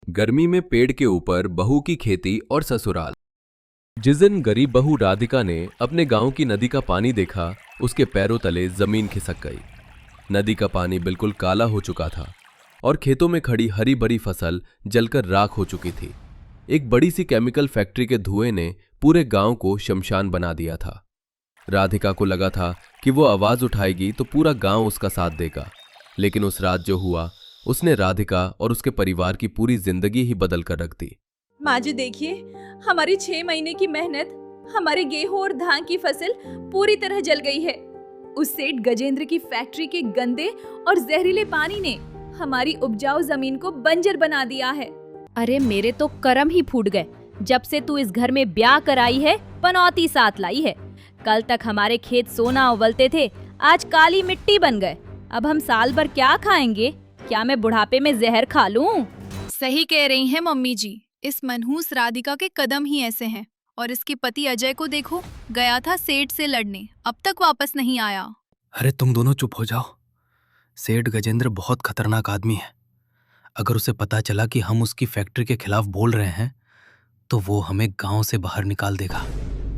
गर्मी में पेड़ के ऊपर बहू की खेती और ससुराल। जिस दिन गरीब बहू राधिका ने अपने गांव की नदी का पानी देखा, उसके पैरों तले जमीन खिसक गई। नदी का पानी बिल्कुल काला हो चुका था और खेतों में खड़ी हरी भरी फसल जलकर राख हो चुकी थी। एक बड़ी सी केमिकल फैक्ट्री के धुएं ने पूरे गांव को शमशान बना दिया था। राधिका को लगा था कि वो आवाज उठाएगी तो पूरा गांव उसका साथ देगा, लेकिन उस रात जो हुआ उसने राधिका और उसके परिवार की पूरी जिंदगी ही बदल कर रख दी। माँ जी देखिए, हमारी 6 महीने की मेहनत, हमारे गेहूं और धान की फसल पूरी तरह जल गई है। उस सेठ गजेंद्र की फैक्ट्री के गंदे और जहरीले पानी ने हमारी उपजाऊ जमीन को बंजर बना दिया है। अरे मेरे तो करम ही फूट गए। जब से तू इस घर में ब्याह कराई है, पनौती साथ लाई है। कल तक हमारे खेत सोना उबलते थे, आज काली मिट्टी बन गए। अब हम साल भर क्या खाएंगे? क्या मैं बुढ़ापे में जहर खा लूं? सही कह रही हैं मम्मी जी। इस मनहूस राधिका के कदम ही ऐसे हैं। और इसके पति अजय को देखो, गया था सेठ से लड़ने, अब तक वापस नहीं आया। अरे तुम दोनों चुप हो जाओ। सेठ गजेंद्र बहुत खतरनाक आदमी है। अगर उसे पता चला कि हम उसकी फैक्ट्री के खिलाफ बोल रहे हैं तो वो हमें गांव से बाहर निकाल देगा।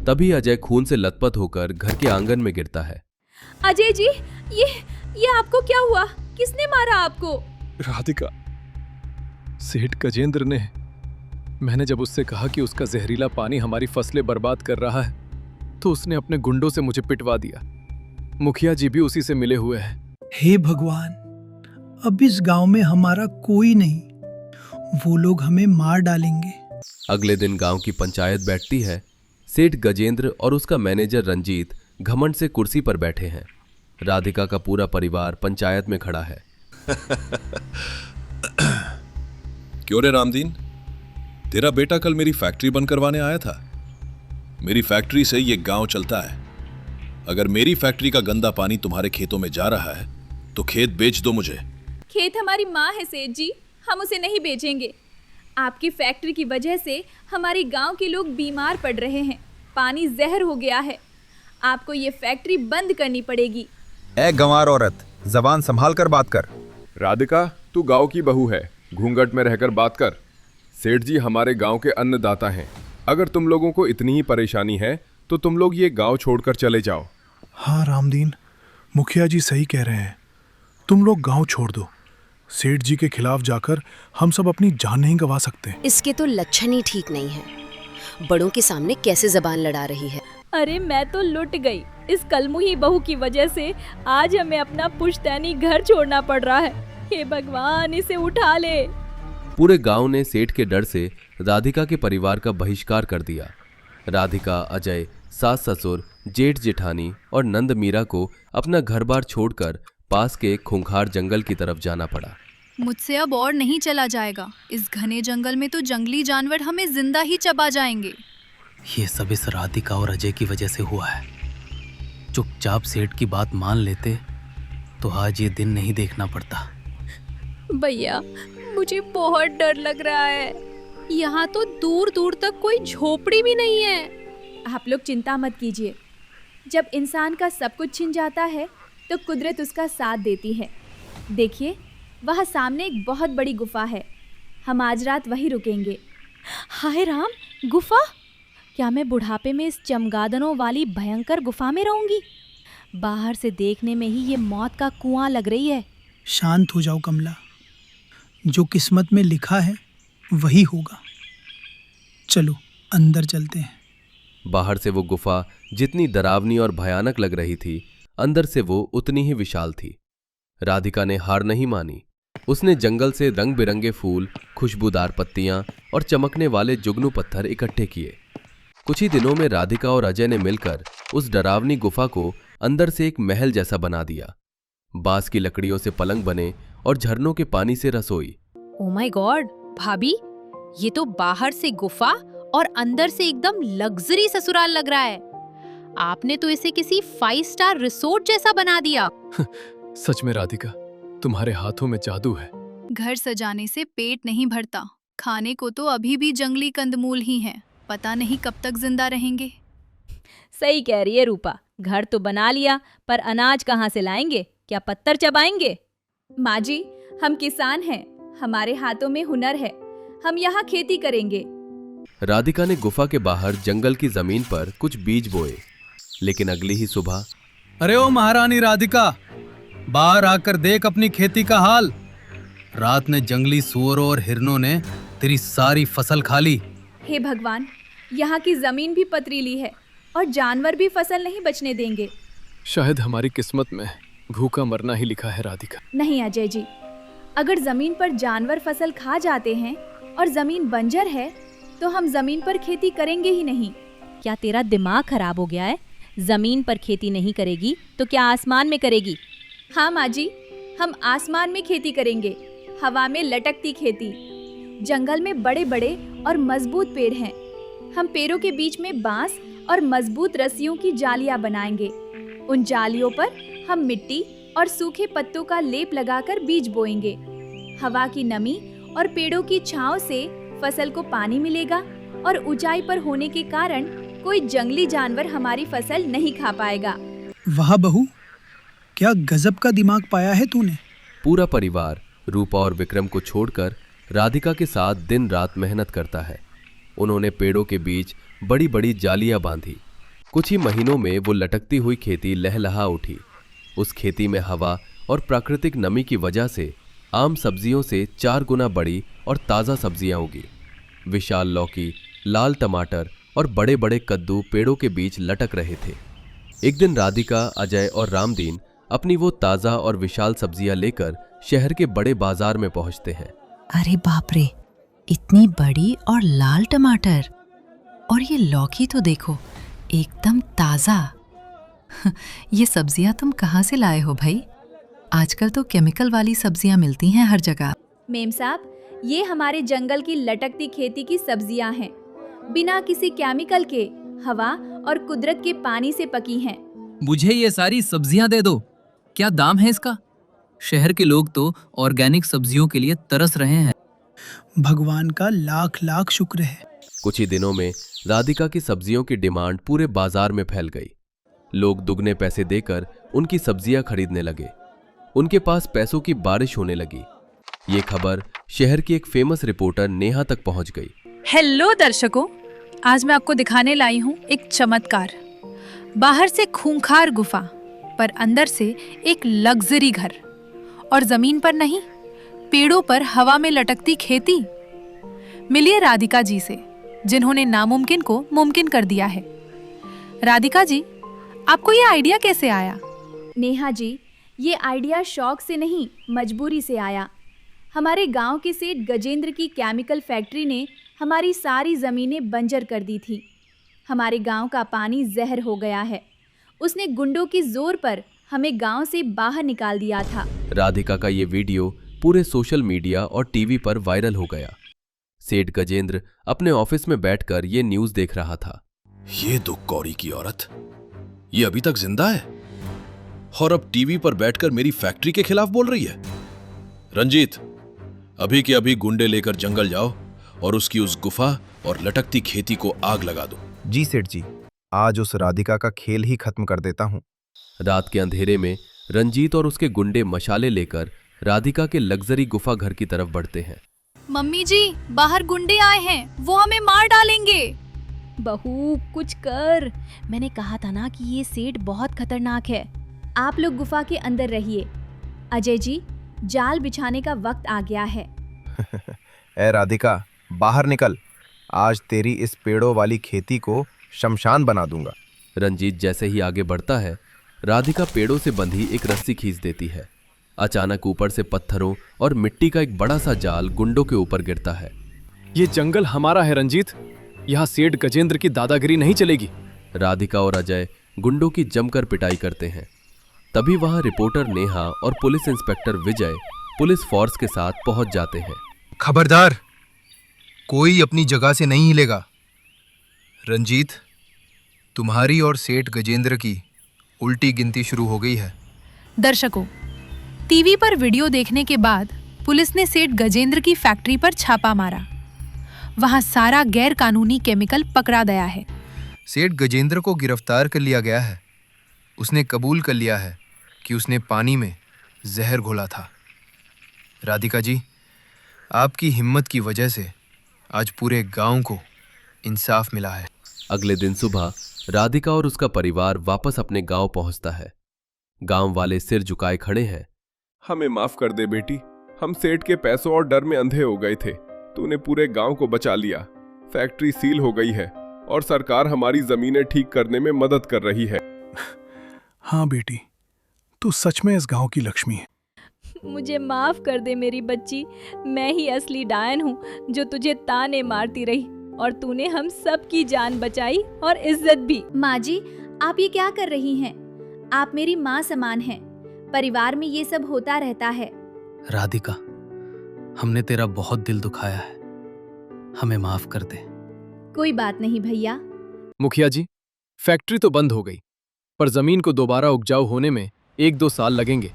तभी अजय खून से लथपथ होकर घर के आंगन में गिरता है। अजय जी, ये आपको क्या हुआ? किसने मारा आपको? राधिका, सेठ गजेंद्र ने। मैंने जब उससे कहा कि उसका जहरीला पानी हमारी फसलें बर्बाद कर रहा है तो उसने अपने गुंडों से मुझे पिटवा दिया। मुखिया जी भी उसी से मिले हुए हैं। हे भगवान, अब इस गांव में हमारा कोई नहीं, वो लोग हमें मार डालेंगे। अगले दिन गांव की पंचायत बैठती है। सेठ गजेंद्र और उसका मैनेजर रंजीत घमंड से कुर्सी पर बैठे हैं। राधिका का पूरा परिवार पंचायत में खड़ा है। क्यों रे रामदीन, तेरा बेटा कल मेरी फैक्ट्री बंद करवाने आया था। मेरी फैक्ट्री से ये गांव चलता है। अगर मेरी फैक्ट्री का गंदा पानी तुम्हारे खेतों में जा रहा है तो खेत बेच दो मुझे। खेत हमारी माँ है सेठ जी, हम उसे नहीं बेचेंगे। आपकी फैक्ट्री की वजह से हमारे गांव के लोग बीमार पड़ रहे हैं। पानी जहर हो गया है। आपको ये फैक्ट्री बंद करनी पड़ेगी। ए गंवार औरत, जबान संभाल कर बात कर। राधिका, तू गांव की बहू है, घूंघट में रहकर बात कर। सेठ जी हमारे गांव के अन्नदाता हैं। अगर तुम लोगों को इतनी ही परेशानी है तो तुम लोग ये गांव छोड़कर चले जाओ। हाँ रामदीन, मुखिया जी सही कह रहे हैं। तुम लोग गांव छोड़ दो। सेठ जी के खिलाफ जाकर हम सब अपनी जान नहीं गंवा सकते। इसके तो लक्षण ही ठीक नहीं है। बड़ों के सामने कैसे जबान लड़ा रही है। अरे मैं तो लुट गई। इस कलमुही बहू की वजह से आज हमें अपना पुश्तैनी घर छोड़ना पड़ रहा है। हे भगवान, इसे उठा ले। पूरे गांव ने सेठ के डर से राधिका के परिवार का बहिष्कार कर दिया। राधिका, अजय, सास ससुर, जेठ जेठानी और नंद मीरा को अपना घर बार छोड़कर पास के एक खूंखार जंगल की तरफ जाना पड़ा। मुझसे अब और नहीं चला जाएगा। इस घने जंगल में तो जंगली जानवर हमें जिंदा ही चबा जाएंगे। ये सब इस राधिका और अजय की वजह से हुआ है। चुपचाप सेठ की बात मान लेते तो आज ये दिन नहीं देखना पड़ता। भैया, मुझे बहुत डर लग रहा है। यहाँ तो दूर दूर तक कोई झोपड़ी भी नहीं है। आप लोग चिंता मत कीजिए। जब इंसान का सब कुछ छिन जाता है तो कुदरत उसका साथ देती है। देखिए, वहाँ सामने एक बहुत बड़ी गुफा है। हम आज रात वहीं रुकेंगे। हाय राम, गुफा? क्या मैं बुढ़ापे में इस चमगादड़ों वाली भयंकर गुफा में रहूंगी? बाहर से देखने में ही ये मौत का कुआं लग रही है। शांत हो जाओ कमला, जो किस्मत में लिखा है वही होगा। चलो अंदर चलते हैं। बाहर से वो गुफा जितनी डरावनी और भयानक लग रही थी, अंदर से वो उतनी ही विशाल थी। राधिका ने हार नहीं मानी। उसने जंगल से रंग बिरंगे फूल, खुशबूदार पत्तियां और चमकने वाले जुगनू पत्थर इकट्ठे किए। कुछ ही दिनों में राधिका और अजय ने मिलकर उस डरावनी गुफा को अंदर से एक महल जैसा बना दिया। बांस की लकड़ियों से पलंग बने और झरनों के पानी से रसोई। ओ माय गॉड भाभी, ये तो बाहर से गुफा और अंदर से एकदम लग्जरी ससुराल लग रहा है। आपने तो इसे किसी 5 स्टार रिसोर्ट जैसा बना दिया। सच में राधिका, तुम्हारे हाथों में जादू है। घर सजाने से पेट नहीं भरता। खाने को तो अभी भी जंगली कंदमूल ही हैं। पता नहीं कब तक जिंदा रहेंगे। सही कह रही है रूपा। घर तो बना लिया, पर अनाज कहाँ से लाएंगे? क्या पत्थर चबाएंगे? माँ जी, हम किसान हैं, हमारे हाथों में हुनर है। हम यहाँ खेती करेंगे। राधिका ने गुफा के बाहर जंगल की जमीन पर कुछ बीज बोए, लेकिन अगली ही सुबह अरे ओ महारानी राधिका, बाहर आकर देख अपनी खेती का हाल। रात में जंगली सुअरों और हिरनों ने तेरी सारी फसल खा ली। हे भगवान, यहाँ की जमीन भी पथरीली है और जानवर भी फसल नहीं बचने देंगे। शायद हमारी किस्मत में भूखा मरना ही लिखा है राधिका। नहीं अजय जी, अगर जमीन पर जानवर फसल खा जाते हैं और जमीन बंजर है तो हम जमीन पर खेती करेंगे ही नहीं। क्या तेरा दिमाग खराब हो गया है? जमीन पर खेती नहीं करेगी तो क्या आसमान में करेगी? हाँ माँ जी, हम आसमान में खेती करेंगे, हवा में लटकती खेती। जंगल में बड़े बड़े और मजबूत पेड़ हैं। हम पेड़ों के बीच में बांस और मजबूत रस्सियों की जालियां बनाएंगे। उन जालियों पर हम मिट्टी और सूखे पत्तों का लेप लगाकर बीज बोएंगे। हवा की नमी और पेड़ों की छांव से फसल को पानी मिलेगा और ऊंचाई पर होने के कारण कोई जंगली जानवर हमारी फसल नहीं खा पाएगा। वाह बहू, क्या गजब का दिमाग पाया है तूने। पूरा परिवार रूपा और विक्रम को छोड़कर राधिका के साथ दिन रात मेहनत करता है। उन्होंने पेड़ों के बीच बड़ी बड़ी जालियां बांधी। कुछ ही महीनों में वो लटकती हुई खेती लहलहा उठी। उस खेती में हवा और प्राकृतिक नमी की वजह से आम सब्जियों से 4 गुना बड़ी और ताज़ा सब्जियां उगी। विशाल लौकी, लाल टमाटर और बड़े बड़े कद्दू पेड़ों के बीच लटक रहे थे। एक दिन राधिका, अजय और रामदीन अपनी वो ताज़ा और विशाल सब्जियां लेकर शहर के बड़े बाजार में पहुंचते हैं। अरे बाप रे, इतनी बड़ी और लाल टमाटर, और ये लौकी तो देखो, एकदम ताज़ा। ये सब्जियां तुम कहाँ से लाए हो भाई? आजकल तो केमिकल वाली सब्जियां मिलती हैं हर जगह। मेम साहब, ये हमारे जंगल की लटकती खेती की सब्जियां हैं, बिना किसी केमिकल के, हवा और कुदरत के पानी से पकी हैं। मुझे ये सारी सब्जियां दे दो। क्या दाम है इसका? शहर के लोग तो ऑर्गेनिक सब्जियों के लिए तरस रहे हैं। भगवान का लाख लाख शुक्र है। कुछ ही दिनों में राधिका की सब्जियों की डिमांड पूरे बाजार में फैल गई। लोग दुगने पैसे देकर उनकी सब्जियां खरीदने लगे। उनके पास पैसों की बारिश होने लगी। ये खबर शहर की एक फेमस रिपोर्टर नेहा तक पहुंच गई। हेलो दर्शकों, आज मैं आपको दिखाने लाई हूँ एक चमत्कार। बाहर से खूंखार गुफा, पर अंदर से एक लग्जरी घर, और जमीन पर नहीं, पेड़ों पर हवा में लटकती खेती। मिलिए राधिका जी से, जिन्होंने नामुमकिन को मुमकिन कर दिया है। राधिका जी, आपको ये आइडिया कैसे आया? नेहा जी, ये आइडिया शौक से नहीं, मजबूरी से आया। हमारे गांव के सेठ गजेंद्र की केमिकल फैक्ट्री ने हमारी सारी ज़मीनें बंजर कर दी थी। हमारे गांव का पानी जहर हो गया है। उसने गुंडों के जोर पर हमें गांव से बाहर निकाल दिया था। राधिका का ये वीडियो पूरे सोशल मीडिया और टीवी पर वायरल हो गया। सेठ गजेंद्र अपने ऑफिस में बैठकर ये न्यूज़ देख रहा था। ये दो कौड़ी की औरत, ये अभी तक जिंदा है और अब टीवी पर बैठकर मेरी फैक्ट्री के खिलाफ बोल रही है। रंजीत, अभी के अभी गुंडे लेकर जंगल जाओ और उसकी उस गुफा और लटकती खेती को आग लगा दो। जी सेठ जी, आज उस राधिका का खेल ही खत्म कर देता हूँ। रात के अंधेरे में रंजीत और उसके गुंडे मशाले लेकर राधिका के लग्जरी गुफा घर की तरफ बढ़ते हैं। मम्मी जी, बाहर गुंडे आए हैं, वो हमें मार डालेंगे। बहू कुछ कर, मैंने कहा था ना कि ये सेठ बहुत खतरनाक है। आप लोग गुफा के अंदर रहिए। अजय जी, जाल बिछाने का वक्त आ गया है। ए राधिका, बाहर निकल। आज तेरी इस पेड़ों वाली खेती को शमशान बना दूंगा। रंजीत जैसे ही आगे बढ़ता है, राधिका पेड़ों से बंधी एक रस्सी खींच देती है। अचानक ऊपर से पत्थरों और मिट्टी का एक बड़ा सा जाल गुंडों के ऊपर गिरता है। ये जंगल हमारा है रंजीत, यहाँ सेठ गजेंद्र की दादागिरी नहीं चलेगी। राधिका और अजय गुंडों की जमकर पिटाई करते हैं। तभी वहां रिपोर्टर नेहा और पुलिस इंस्पेक्टर विजय पुलिस फोर्स के साथ पहुंच जाते हैं। खबरदार, कोई अपनी जगह से नहीं हिलेगा। रंजीत, तुम्हारी और सेठ गजेंद्र की उल्टी गिनती शुरू हो गई है। दर्शकों, टीवी पर वीडियो देखने के बाद पुलिस ने सेठ गजेंद्र की फैक्ट्री पर छापा मारा। वहां सारा गैर कानूनी केमिकल पकड़ा गया है। सेठ गजेंद्र को गिरफ्तार कर लिया गया है। उसने कबूल कर लिया है कि उसने पानी में जहर घोला था। राधिका जी, आपकी हिम्मत की वजह से आज पूरे गांव को इंसाफ मिला है। अगले दिन सुबह राधिका और उसका परिवार वापस अपने गांव पहुंचता है। गांव वाले सिर झुकाए खड़े हैं। हमें माफ कर दे बेटी, हम सेठ के पैसों और डर में अंधे हो गए थे। तूने पूरे गांव को बचा लिया। फैक्ट्री सील हो गई है और सरकार हमारी जमीनें ठीक करने में मदद कर रही है। हाँ बेटी, तू सच में इस गांव की लक्ष्मी है। मुझे माफ कर दे मेरी बच्ची, मैं ही असली डायन हूँ जो तुझे ताने मारती रही और तूने हम सब की जान बचाई और इज्जत भी। माँ जी, आप ये क्या कर रही हैं? आप मेरी माँ समान हैं। परिवार में ये सब होता रहता है। राधिका, हमने तेरा बहुत दिल दुखाया है, हमें माफ कर दे। कोई बात नहीं भैया। मुखिया जी, फैक्ट्री तो बंद हो गई, पर जमीन को दोबारा उपजाऊ होने में 1-2 साल लगेंगे।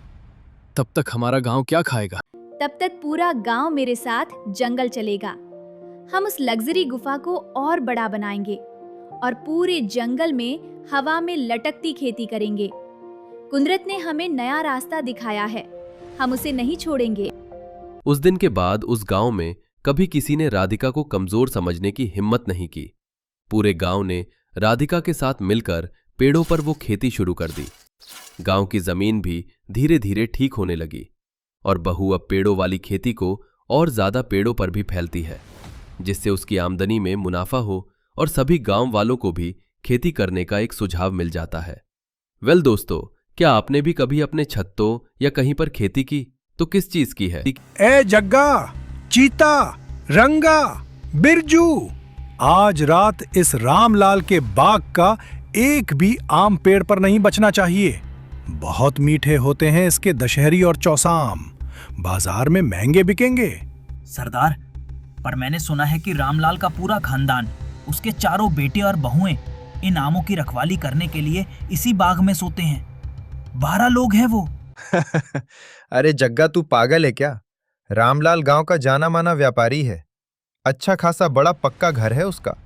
तब तक हमारा गांव क्या खाएगा? तब तक पूरा गांव मेरे साथ जंगल चलेगा। हम उस लग्जरी गुफा को और बड़ा बनाएंगे और पूरे जंगल में हवा में लटकती खेती करेंगे। कुदरत ने हमें नया रास्ता दिखाया है, हम उसे नहीं छोड़ेंगे। उस दिन के बाद उस गांव में कभी किसी ने राधिका को कमजोर समझने की हिम्मत नहीं की। पूरे गांव ने राधिका के साथ मिलकर पेड़ों पर वो खेती शुरू कर दी। गांव की जमीन भी धीरे धीरे ठीक होने लगी और बहू अब पेड़ों वाली खेती को और ज्यादा पेड़ों पर भी फैलती है, जिससे उसकी आमदनी में मुनाफा हो और सभी गांव वालों को भी खेती करने का एक सुझाव मिल जाता है। वेल दोस्तों, क्या आपने भी कभी अपने छत्तों या कहीं पर खेती की? तो किस चीज की है? ए जग्गा, चीता, रंगा, बिरजू, आज रात इस रामलाल के बाग का एक भी आम पेड़ पर नहीं बचना चाहिए। बहुत मीठे होते हैं इसके दशहरी और चौसाम, बाजार में महंगे बिकेंगे। सरदार, पर मैंने सुना है कि रामलाल का पूरा खानदान, उसके चारों बेटे और बहुएं इन आमों की रखवाली करने के लिए इसी बाग में सोते हैं। 12 लोग हैं वो। अरे जग्गा, तू पागल है क्या? रामलाल गांव का जाना माना व्यापारी है। अच्छा खासा बड़ा पक्का घर है उसका।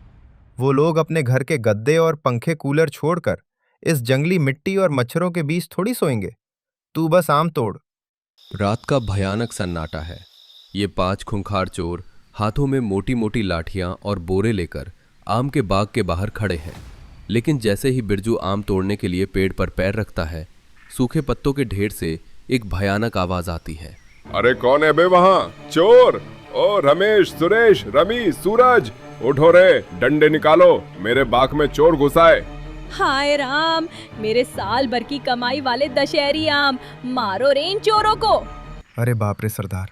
वो लोग अपने घर के गद्दे और पंखे कूलर छोड़कर इस जंगली मिट्टी और मच्छरों के बीच थोड़ी सोएंगे। तू बस आम तोड़। रात का भयानक सन्नाटा है। ये 5 खूंखार चोर हाथों में मोटी मोटी लाठियां और बोरे लेकर आम के बाग के बाहर खड़े हैं। लेकिन जैसे ही बिरजू आम तोड़ने के लिए पेड़ पर पैर रखता है, सूखे पत्तों के ढेर से एक भयानक आवाज आती है। अरे कौन है बे वहाँ? चोर! ओ रमेश, सुरेश, रमी, सूरज, उठो रे, डंडे निकालो, मेरे बाग में चोर घुसा है। हाय राम, मेरे साल भर की कमाई वाले दशहरी आम, मारो रे इन चोरों को। अरे बाप रे सरदार,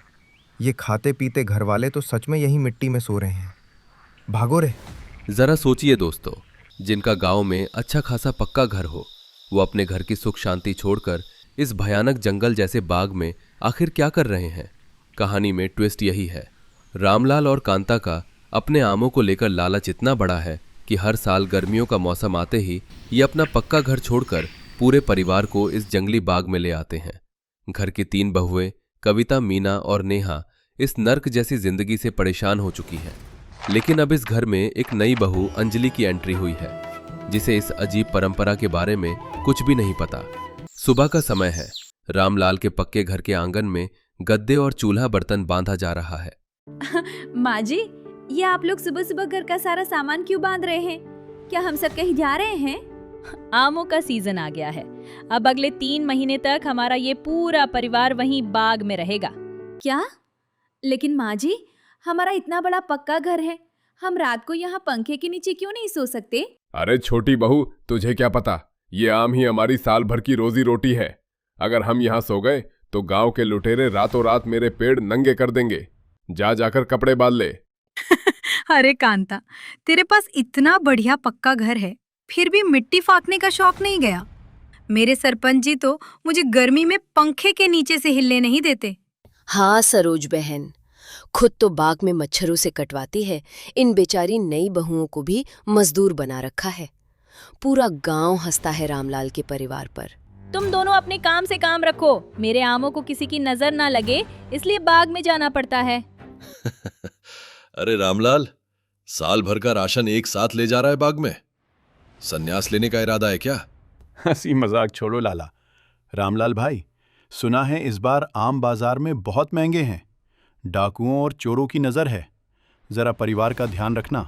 ये खाते पीते घर वाले तो सच में यही मिट्टी में सो रहे हैं। भागो रे। जरा सोचिए दोस्तों, जिनका गांव में अच्छा खासा पक्का घर हो, वो अपने घर की सुख शांति छोड़कर इस भयानक जंगल जैसे बाग में आखिर क्या कर रहे हैं? कहानी में ट्विस्ट यही है। रामलाल और कांता का अपने आमों को लेकर लालच इतना बड़ा है कि हर साल गर्मियों का मौसम आते ही ये अपना पक्का घर छोड़कर पूरे परिवार को इस जंगली बाग में ले आते हैं। घर की 3 बहुएं कविता, मीना और नेहा इस नर्क जैसी जिंदगी से परेशान हो चुकी हैं। लेकिन अब इस घर में एक नई बहू अंजलि की एंट्री हुई है, जिसे इस अजीब परंपरा के बारे में कुछ भी नहीं पता। सुबह का समय है। रामलाल के पक्के घर के आंगन में गद्दे और चूल्हा बर्तन बांधा जा रहा है। माँ जी, ये आप लोग सुबह सुबह घर का सारा सामान क्यों बांध रहे हैं? क्या हम सब कहीं जा रहे हैं? आमों का सीजन आ गया है। अब अगले 3 महीने तक हमारा ये पूरा परिवार वहीं बाग में रहेगा। क्या? लेकिन माँ जी, हमारा इतना बड़ा पक्का घर है, हम रात को यहाँ पंखे के नीचे क्यों नहीं सो सकते? अरे छोटी बहू, तुझे क्या पता, ये आम ही हमारी साल भर की रोजी रोटी है। अगर हम यहाँ सो गए तो गांव के लुटेरे रातों रात मेरे पेड़ नंगे कर देंगे। जाकर कपड़े बांध ले। अरे कांता, तेरे पास इतना बढ़िया पक्का घर है, फिर भी मिट्टी फाकने का शौक नहीं गया। मेरे सरपंच जी तो मुझे गर्मी में पंखे के नीचे से हिलने नहीं देते। हाँ सरोज बहन, खुद तो बाग में मच्छरों से कटवाती है, इन बेचारी नई बहुओं को भी मजदूर बना रखा है। पूरा गांव हंसता है रामलाल के परिवार पर। तुम दोनों अपने काम से काम रखो, मेरे आमों को किसी की नजर ना लगे, इसलिए बाग में जाना पड़ता है। अरे रामलाल, साल भर का राशन एक साथ ले जा रहा है बाग में? संन्यास लेने का इरादा है क्या? हंसी मजाक छोड़ो लाला। रामलाल भाई, सुना है इस बार आम बाजार में बहुत महंगे हैं। डाकुओं और चोरों की नजर है। जरा परिवार का ध्यान रखना।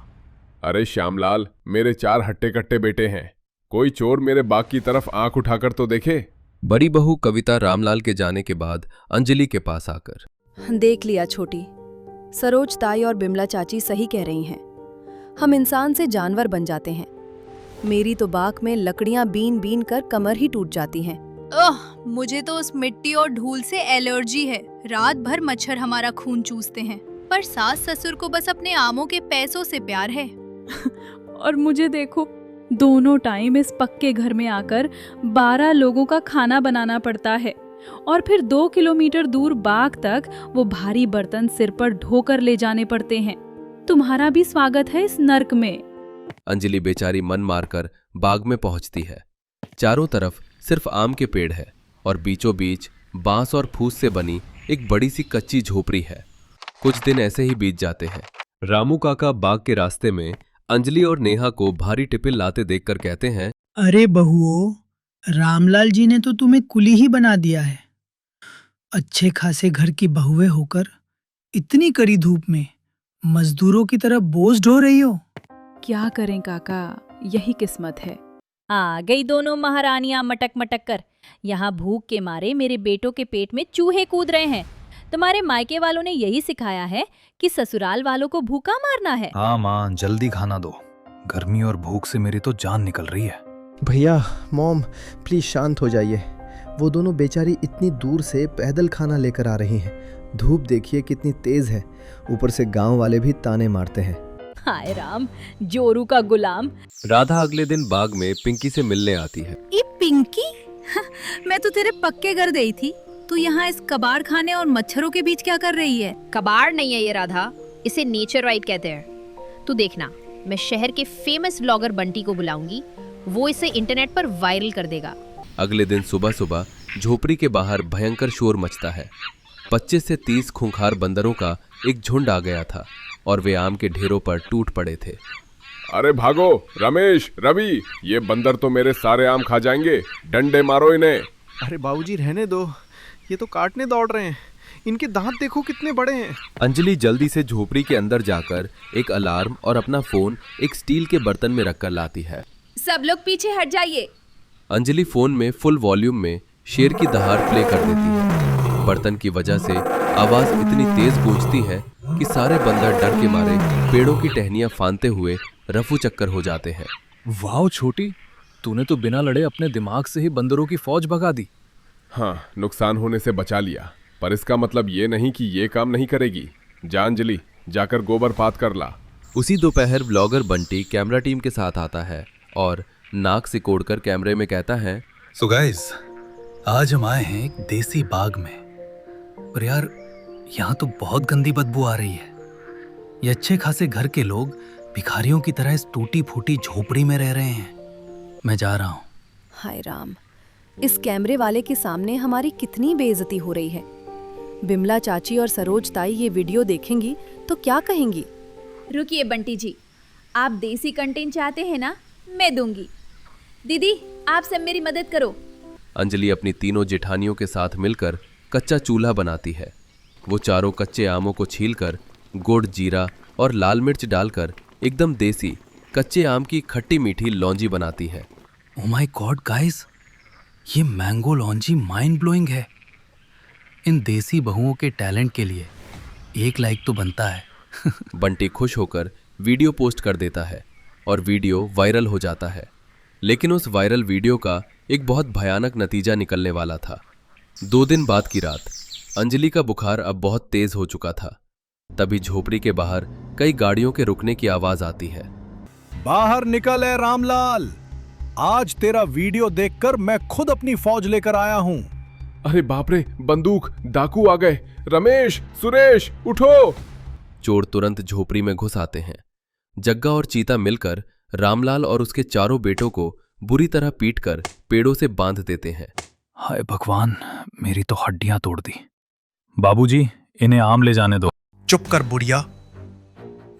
अरे श्यामलाल, मेरे 4 हट्टे कट्टे बेटे हैं, कोई चोर मेरे बाग की तरफ आंख उठाकर तो देखे। बड़ी बहू कविता रामलाल के जाने के बाद अंजलि के पास आकर, देख लिया छोटी, सरोज ताई और बिमला चाची सही कह रही हैं। हम इंसान से जानवर बन जाते हैं। मेरी तो बाग में लकड़ियां बीन बीन कर कमर ही टूट जाती हैं। मुझे तो उस मिट्टी और धूल से एलर्जी है। रात भर मच्छर हमारा खून चूसते हैं, पर सास ससुर को बस अपने आमों के पैसों से प्यार है। और मुझे देखो, दोनों टाइम इस पक्के घर में आकर 12 लोगों का खाना बनाना पड़ता है, और फिर 2 किलोमीटर दूर बाग तक वो भारी बर्तन सिर पर ढोकर ले जाने पड़ते हैं। तुम्हारा भी स्वागत है इस नर्क में। अंजलि बेचारी मन मारकर बाग में पहुंचती है। चारों तरफ सिर्फ आम के पेड़ है और बीचों बीच बांस और फूस से बनी एक बड़ी सी कच्ची झोपड़ी है। कुछ दिन ऐसे ही बीत जाते हैं। रामू काका बाग के रास्ते में अंजलि और नेहा को भारी टिफिन लाते देखकर कहते हैं, अरे बहुओं, रामलाल जी ने तो तुम्हें कुली ही बना दिया है। अच्छे खासे घर की बहुएं होकर इतनी कड़ी धूप में मजदूरों की तरह बोझ ढो रही हो। क्या करें काका, यही किस्मत है। आ गई दोनों महारानियां मटक मटक कर। यहाँ भूख के मारे मेरे बेटों के पेट में चूहे कूद रहे हैं। तुम्हारे मायके वालों ने यही सिखाया है कि ससुराल वालों को भूखा मारना है। हाँ माँ, जल्दी खाना दो, गर्मी और भूख से मेरी तो जान निकल रही है। भैया, मॉम, प्लीज शांत हो जाइए। वो दोनों बेचारी इतनी दूर से पैदल खाना लेकर आ रही हैं। धूप देखिए कितनी तेज है, ऊपर से गांव वाले भी ताने मारते हैं। हाय राम, जोरू का गुलाम। राधा अगले दिन बाग में पिंकी से मिलने आती है। ये पिंकी, मैं तो तेरे पक्के घर गई थी, तू यहाँ इस कबाड़ खाने और मच्छरों के बीच क्या कर रही है? कबाड़ नहीं है ये राधा, इसे नेचर राइट कहते हैं। तू देखना, मैं शहर के फेमस ब्लॉगर बंटी को बुलाऊंगी, वो इसे इंटरनेट पर वायरल कर देगा। अगले दिन सुबह सुबह झोपड़ी के बाहर भयंकर शोर मचता है। 25 से 30 खूंखार बंदरों का एक झुंड आ गया था और वे आम के ढेरों पर टूट पड़े थे। अरे भागो रमेश, रवि, ये बंदर तो मेरे सारे आम खा जाएंगे, डंडे मारो इन्हें। अरे बाबूजी रहने दो, ये तो काटने दौड़ रहे हैं, इनके दांत देखो कितने बड़े हैं। अंजलि जल्दी से झोपड़ी के अंदर जाकर एक अलार्म और अपना फोन एक स्टील के बर्तन में रखकर लाती है। सब लोग पीछे हट जाइए। अंजलि फोन में फुल वॉल्यूम में शेर की दहाड़ प्ले कर देती है। बर्तन की वजह से आवाज इतनी तेज गूंजती है कि सारे बंदर डर के मारे पेड़ों की टहनियां फांदते हुए रफू चक्कर हो जाते हैं। वाह छोटी, तूने तो बिना लड़े अपने दिमाग से ही बंदरों की फौज भगा दी। हाँ, नुकसान होने से बचा लिया, पर इसका मतलब ये नहीं कि ये काम नहीं करेगी। जा अंजलि, जाकर गोबर पात कर ला। उसी दोपहर ब्लॉगर बंटी कैमरा टीम के साथ आता है और नाक सिकोड़कर कैमरे में कहता है, सो गाइस, आज हम आए हैं एक देसी बाग में, पर यार यहाँ तो बहुत गंदी बदबू आ रही है। ये अच्छे खासे घर के लोग भिखारियों की तरह इस टूटी फूटी झोपड़ी में रह रहे हैं। मैं जा रहा हूँ। हाय राम, इस कैमरे वाले के सामने हमारी कितनी बेइज्जती हो रही है। बिमला चाची और सरोज ताई ये वीडियो देखेंगी तो क्या कहेंगी? रुकिए बंटी जी, आप देसी कंटेंट चाहते हैं ना, मैं दूंगी। दीदी, आप सब मेरी मदद करो। अंजलि अपनी तीनों जेठानियों के साथ मिलकर कच्चा चूल्हा बनाती है। वो चारों कच्चे आमों को छीलकर गुड़, जीरा और लाल मिर्च डालकर एकदम देसी कच्चे आम की खट्टी मीठी लौंजी बनाती है। ओह माय गॉड गाइस, ये मैंगो लौंजी माइंड ब्लोइंग है। इन देसी बहुओं के टैलेंट के लिए 1 लाइक तो बनता है। बंटी खुश होकर वीडियो पोस्ट कर देता है और वीडियो वायरल हो जाता है। लेकिन उस वायरल वीडियो का एक बहुत भयानक नतीजा निकलने वाला था। 2 दिन बाद की रात अंजलि का बुखार अब बहुत तेज हो चुका था। तभी झोपड़ी के बाहर कई गाड़ियों के रुकने की आवाज आती है। बाहर निकल है रामलाल, आज तेरा वीडियो देखकर मैं खुद अपनी फौज लेकर आया हूँ। अरे बाप रे, बंदूक, डाकू आ गए। रमेश, सुरेश, उठो। चोर तुरंत झोपड़ी में घुस आते हैं। जग्गा और चीता मिलकर रामलाल और उसके चारों बेटों को बुरी तरह पीटकर पेड़ों से बांध देते हैं। हाय भगवान, मेरी तो हड्डियां तोड़ दी। बाबूजी, इन्हें आम ले जाने दो। चुप कर बुढ़िया,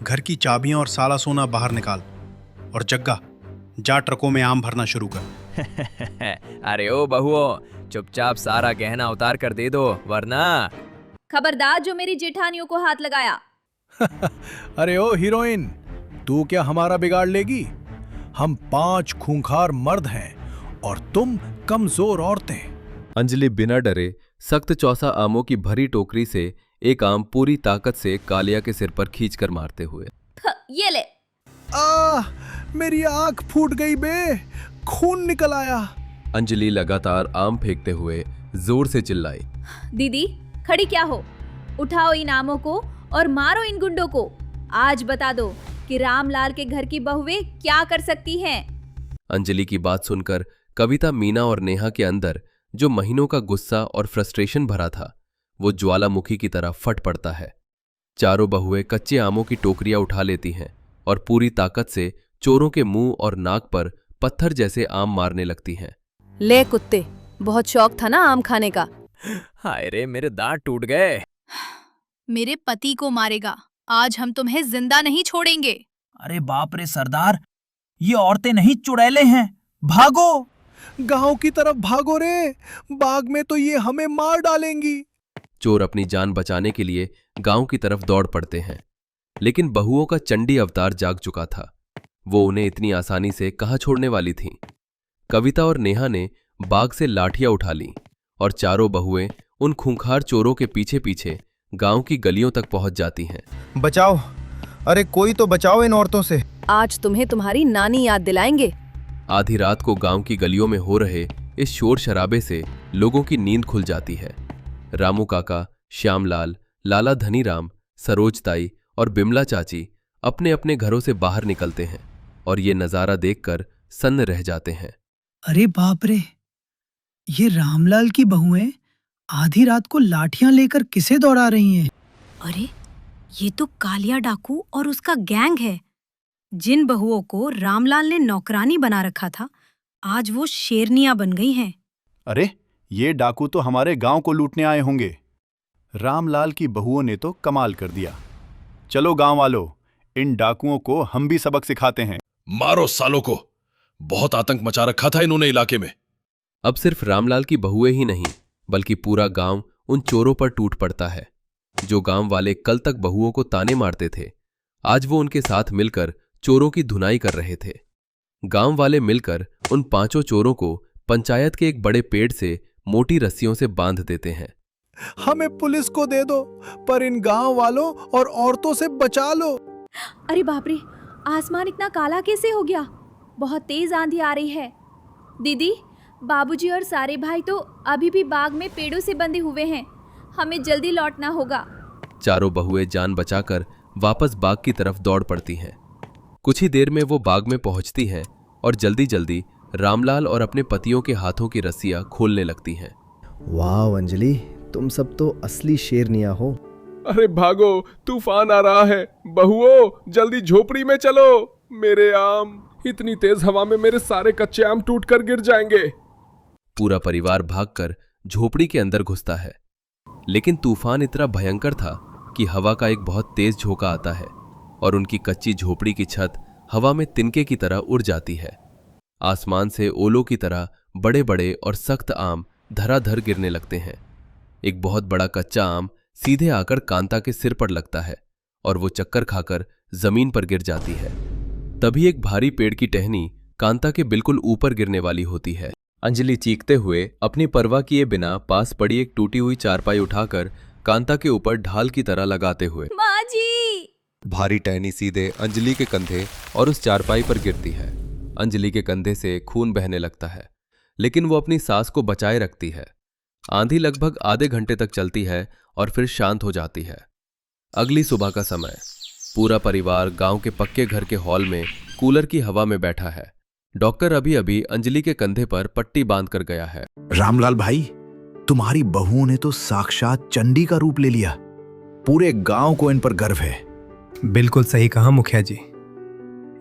घर की चाबियां और सारा सोना बाहर निकाल, और जग्गा, जा ट्रकों में आम भरना शुरू कर। अरे ओ बहुओं, चुपचाप सारा गहना उतार कर दे दो, वरना। खबरदार जो मेरी जेठानियों को हाथ लगाया। अरे ओ हीरोइन, तू क्या हमारा बिगाड़ लेगी? हम 5 खूंखार मर्द हैं और तुम कमजोर औरतें। अंजलि बिना डरे सख्त चौसा आमों की भरी टोकरी से एक आम पूरी ताकत से कालिया के सिर पर खींचकर मारते हुए। ये ले। मेरी आंख फूट गई बे, खून निकल आया। अंजलि लगातार आम फेंकते हुए जोर से चिल्लाई। दीदी खड़ी क्या हो? उठाओ इन आमों को और मारो इन गुंडों को। आज बता दो कि रामलाल के घर की बहुएं क्या कर सकती हैं। अंजलि की बात सुनकर कविता, मीना और नेहा के अंदर जो महीनों का गुस्सा और फ्रस्ट्रेशन भरा था वो ज्वालामुखी की तरह फट पड़ता है। चारों बहुएं कच्चे आमों की टोकरियां उठा लेती हैं और पूरी ताकत से चोरों के मुंह और नाक पर पत्थर जैसे आम मारने लगती हैं। ले कुत्ते, बहुत शौक था ना आम खाने का। हाय रे, मेरे दांत टूट गए। मेरे पति को मारेगा, आज हम तुम्हें जिंदा नहीं छोड़ेंगे। अरे बाप रे सरदार, ये औरतें नहीं चुड़ैले हैं, भागो। गांव की तरफ भागो रे, बाग में तो ये हमें मार डालेंगी। चोर अपनी जान बचाने के लिए गांव की तरफ दौड़ पड़ते हैं, लेकिन बहुओं का चंडी अवतार जाग चुका था। वो उन्हें इतनी आसानी से कहां छोड़ने वाली थीं। कविता और नेहा ने बाग से लाठियां उठा लीं और चारों बहुएं उन खूंखार चोरों के पीछे पीछे गांव की गलियों तक पहुंच जाती हैं। बचाओ, अरे कोई तो बचाओ इन औरतों से। आज तुम्हें तुम्हारी नानी याद दिलाएंगे। आधी रात को गांव की गलियों में हो रहे इस शोर शराबे से लोगों की नींद खुल जाती है। रामू काका, श्यामलाल, लाला धनीराम, सरोजताई और बिमला चाची अपने अपने घरों से बाहर निकलते हैं और ये नजारा देखकर सन्न रह जाते हैं। अरे बाप रे, ये रामलाल की बहुएं आधी रात को लाठियां लेकर किसे दौड़ा रही हैं? अरे ये तो कालिया डाकू और उसका गैंग है। जिन बहुओं को रामलाल ने नौकरानी बना रखा था, आज वो शेरनियां बन गई हैं। अरे ये डाकू तो हमारे गांव को लूटने आए होंगे। रामलाल की बहुओं ने तो कमाल कर दिया। चलो गांव वालों, इन डाकुओं को हम भी सबक सिखाते हैं। मारो सालों को, बहुत आतंक मचा रखा था इन्होंने इलाके में। अब सिर्फ रामलाल की बहुएं ही नहीं बल्कि पूरा गांव उन चोरों पर टूट पड़ता है। जो गांव वाले कल तक बहुओं को ताने मारते थे, आज वो उनके साथ मिलकर चोरों की धुनाई कर रहे थे। गांव वाले मिलकर उन 5 चोरों को पंचायत के एक बड़े पेड़ से मोटी रस्सियों से बांध देते हैं। हमें पुलिस को दे दो, पर इन गांव वालों और औरतों से बचा लो। अरे बाप रे, आसमान इतना काला कैसे हो गया? बहुत तेज आंधी आ रही है। दीदी, बाबूजी और सारे भाई तो अभी भी बाग में पेड़ों से बंधे हुए हैं। हमें जल्दी लौटना होगा। चारों बहुएं जान बचाकर वापस बाग की तरफ दौड़ पड़ती हैं। कुछ ही देर में वो बाग में पहुंचती हैं और जल्दी जल्दी रामलाल और अपने पतियों के हाथों की रस्सियां खोलने लगती हैं। वाह अंजलि, तुम सब तो असली शेरनियां हो। अरे भागो, तूफान आ रहा है। बहुओं, जल्दी झोपड़ी में चलो। मेरे आम, इतनी तेज हवा में मेरे सारे कच्चे आम टूटकर गिर जाएंगे। पूरा परिवार भागकर झोपड़ी के अंदर घुसता है, लेकिन तूफान इतना भयंकर था कि हवा का एक बहुत तेज झोंका आता है और उनकी कच्ची झोपड़ी की छत हवा में तिनके की तरह उड़ जाती है। आसमान से ओलों की तरह बड़े बड़े और सख्त आम धराधर गिरने लगते हैं। एक बहुत बड़ा कच्चा आम सीधे आकर कांता के सिर पर लगता है और वो चक्कर खाकर जमीन पर गिर जाती है। तभी एक भारी पेड़ की टहनी कांता के बिल्कुल ऊपर गिरने वाली होती है। अंजलि चीखते हुए अपनी परवाह किए बिना पास पड़ी एक टूटी हुई चारपाई उठाकर कांता के ऊपर ढाल की तरह लगाते हुए माँ जी! भारी टहनी सीधे अंजलि के कंधे और उस चारपाई पर गिरती है। अंजलि के कंधे से खून बहने लगता है, लेकिन वो अपनी सांस को बचाए रखती है। आंधी लगभग आधे घंटे तक चलती है और फिर शांत हो जाती है। अगली सुबह का समय, पूरा परिवार गांव के पक्के घर के हॉल में कूलर की हवा में बैठा है। डॉक्टर अभी अभी अंजलि के कंधे पर पट्टी बांध कर गया है। रामलाल भाई, तुम्हारी बहुओं ने तो साक्षात चंडी का रूप ले लिया। पूरे गांव को इन पर गर्व है। बिल्कुल सही कहा मुखिया जी।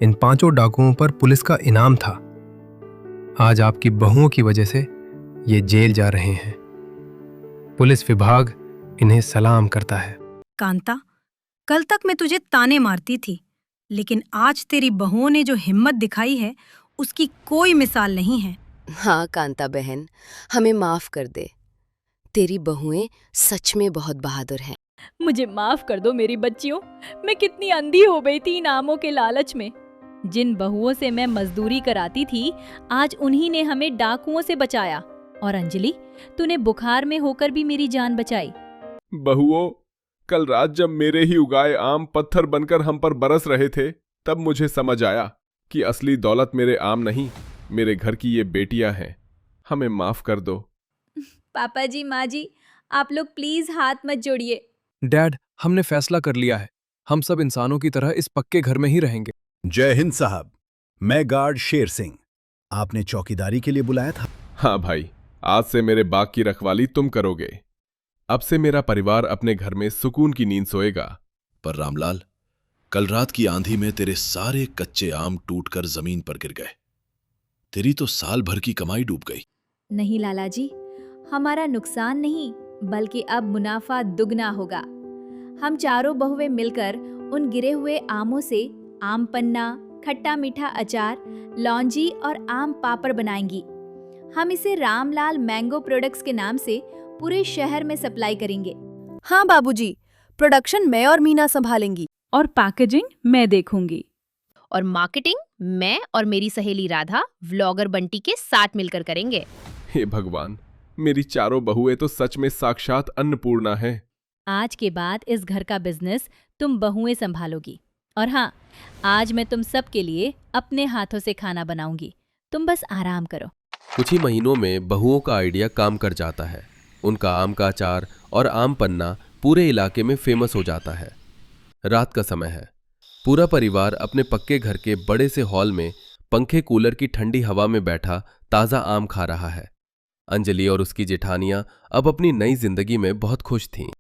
इन 5 डाकुओं पर पुलिस का इनाम था। आज आपकी बहुओं की वजह से ये जेल जा रहे हैं। पुलिस विभाग इन्हें सलाम करता है। कांता, कल तक मैं तुझे ताने मारती थी, लेकिन आज तेरी बहुओं ने जो हिम्मत दिखाई है उसकी कोई मिसाल नहीं है। हाँ कांता बहन, हमें माफ कर दे। तेरी बहुएं सच में बहुत बहादुर हैं। मुझे माफ कर दो मेरी बच्चियों, मैं कितनी अंधी हो गई थी इन आमों के लालच में। जिन बहुओं से मैं मजदूरी कराती थी, आज उन्हीं ने हमें डाकुओं से बचाया। और अंजलि, तूने बुखार में होकर भी मेरी जान बचाई। बहुओं, कल रात जब मेरे ही उगाए आम पत्थर बनकर हम पर बरस रहे थे, तब मुझे समझ आया कि असली दौलत मेरे आम नहीं, मेरे घर की ये बेटियां हैं। हमें माफ कर दो। पापा जी, माँ जी, आप लोग प्लीज हाथ मत जोड़िए। डैड, हमने फैसला कर लिया है, हम सब इंसानों की तरह इस पक्के घर में ही रहेंगे। जय हिंद साहब, मैं गार्ड शेर सिंह। आपने चौकीदारी के लिए बुलाया था? हाँ भाई, आज से मेरे बाग की रखवाली तुम करोगे। अब से मेरा परिवार अपने घर में सुकून की नींद सोएगा। पर रामलाल, कल रात की आंधी में तेरे सारे कच्चे आम टूटकर जमीन पर गिर गए। तेरी तो साल भर की कमाई डूब गई। नहीं लाला जी, हमारा नुकसान नहीं बल्कि अब मुनाफा दुगना होगा। हम चारों बहुएं मिलकर उन गिरे हुए आमों से आम पन्ना, खट्टा मीठा अचार, लौंजी और आम पापड़ बनाएंगी। हम इसे रामलाल मैंगो प्रोडक्ट्स के नाम से पूरे शहर में सप्लाई करेंगे। हाँ बाबूजी, प्रोडक्शन मैं और मीना संभालेंगी और पैकेजिंग मैं देखूंगी। और मार्केटिंग मैं और मेरी सहेली राधा व्लॉगर बंटी के साथ मिलकर करेंगे। हे भगवान, मेरी चारों बहुएं तो सच में साक्षात अन्नपूर्णा है। आज के बाद इस घर का बिजनेस तुम बहुएं संभालोगी। और हाँ, आज मैं तुम सब के लिए अपने हाथों से खाना बनाऊंगी। तुम बस आराम करो। कुछ ही महीनों में बहुओं का आइडिया काम कर जाता है। उनका आम का अचार और आम पन्ना पूरे इलाके में फेमस हो जाता है। रात का समय है। पूरा परिवार अपने पक्के घर के बड़े से हॉल में पंखे कूलर की ठंडी हवा में बैठा ताज़ा आम खा रहा है। अंजलि और उसकी जेठानियां अब अपनी नई जिंदगी में बहुत खुश थीं।